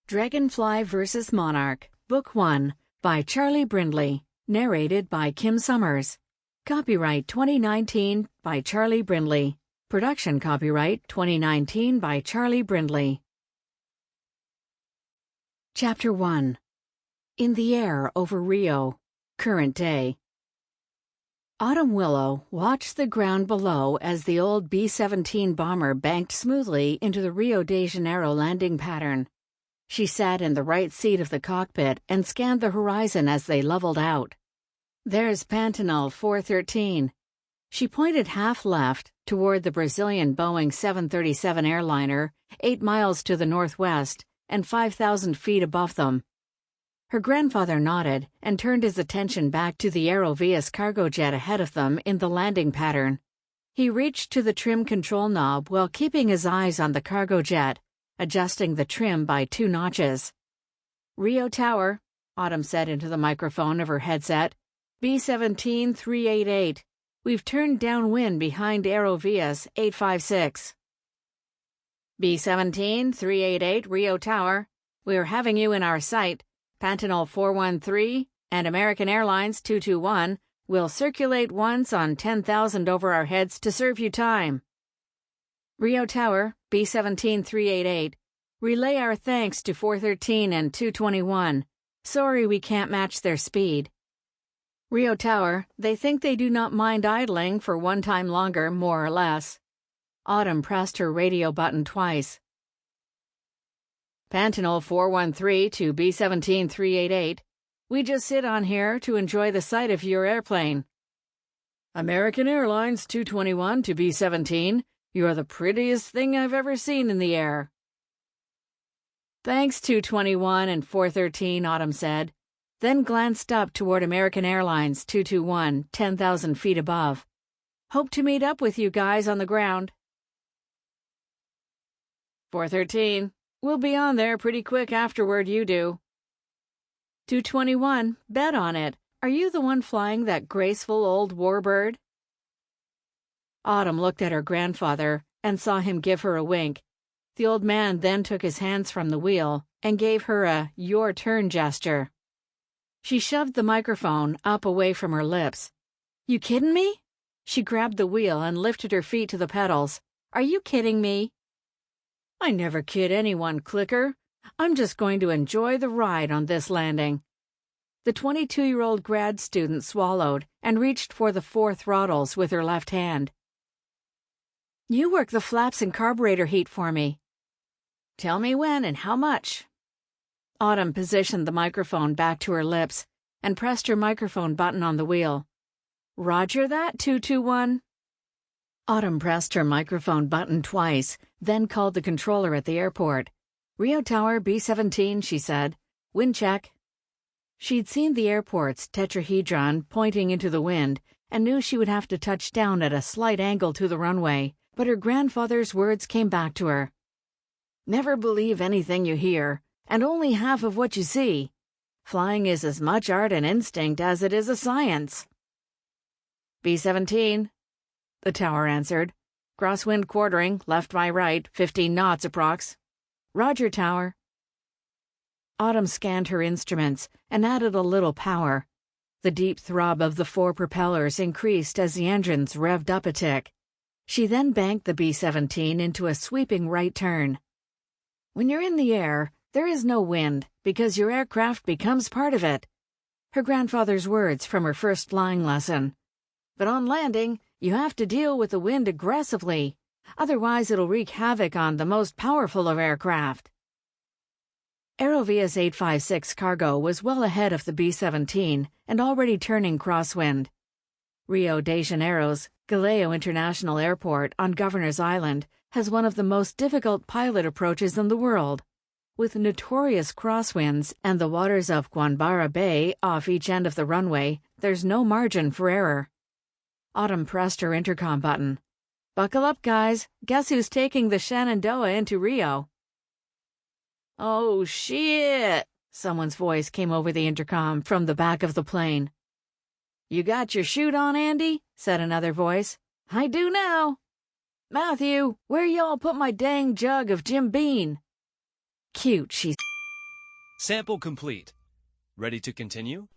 Dragonfly vs. Monarch, Book 1, by Charley Brindley, narrated by Kim Summers. Copyright 2019 by Charley Brindley. Production copyright 2019 by Charley Brindley. Chapter 1. In the Air over Rio. Current Day. Autumn Willow watched the ground below as the old B-17 bomber banked smoothly into the Rio de Janeiro landing pattern. She sat in the right seat of the cockpit and scanned the horizon as they leveled out. "There's Pantanal 413. She pointed half left toward the Brazilian Boeing 737 airliner, 8 miles to the northwest and 5,000 feet above them. Her grandfather nodded and turned his attention back to the Aerovias cargo jet ahead of them in the landing pattern. He reached to the trim control knob while keeping his eyes on the cargo jet, adjusting the trim by 2 notches. "Rio Tower," Autumn said into the microphone of her headset. "B-17 388. We've turned downwind behind Aerovias 856. B-17 388 Rio Tower. We're having you in our sight. Pantanal 413 and American Airlines 221 will circulate once on 10,000 over our heads to serve you time. Rio Tower, B-17 388. Relay our thanks to 413 and 221. Sorry we can't match their speed. Rio Tower, they think they do not mind idling for one time longer, more or less." Autumn pressed her radio button twice. "Pantanal 413 to B-17 388. We just sit on here to enjoy the sight of your airplane. American Airlines 221 to B-17. You're the prettiest thing I've ever seen in the air." "Thanks, 221 and 413, Autumn said, then glanced up toward American Airlines 221, 10,000 feet above. "Hope to meet up with you guys on the ground." 413, we'll be on there pretty quick afterward, you do. 221, bet on it. Are you the one flying that graceful old warbird? Autumn looked at her grandfather and saw him give her a wink. The old man then took his hands from the wheel and gave her a "your turn" gesture. She shoved the microphone up away from her lips. "You kidding me?" She grabbed the wheel and lifted her feet to the pedals. "Are you kidding me?" "I never kid anyone, Clicker. I'm just going to enjoy the ride on this landing." The 22-year-old grad student swallowed and reached for the 4 throttles with her left hand. "You work the flaps and carburetor heat for me." "Tell me when and how much." Autumn positioned the microphone back to her lips and pressed her microphone button on the wheel. "Roger that, 221. Autumn pressed her microphone button twice, then called the controller at the airport. "Rio Tower, B-17, she said. "Wind check." She'd seen the airport's tetrahedron pointing into the wind and knew she would have to touch down at a slight angle to the runway, but her grandfather's words came back to her. "Never believe anything you hear, and only half of what you see. Flying is as much art and instinct as it is a science." "B-17. The tower answered. "Crosswind quartering, left by right, 15 knots approx. "Roger, tower." Autumn scanned her instruments and added a little power. The deep throb of the 4 propellers increased as the engines revved up a tick. She then banked the B-17 into a sweeping right turn. "When you're in the air, there is no wind because your aircraft becomes part of it." Her grandfather's words from her first flying lesson. "But on landing, you have to deal with the wind aggressively. Otherwise, it'll wreak havoc on the most powerful of aircraft." Aerovias 856 cargo was well ahead of the B-17 and already turning crosswind. Rio de Janeiro's Galeão International Airport on Governor's Island has one of the most difficult pilot approaches in the world. With notorious crosswinds and the waters of Guanabara Bay off each end of the runway, there's no margin for error. Autumn pressed her intercom button. "Buckle up, guys. Guess who's taking the Shenandoah into Rio?" "Oh, shit!" Someone's voice came over the intercom from the back of the plane. "You got your chute on, Andy?" said another voice. "I do now." "Matthew, where y'all put my dang jug of Jim Beam?" "Cute," she Sample complete. Ready to continue?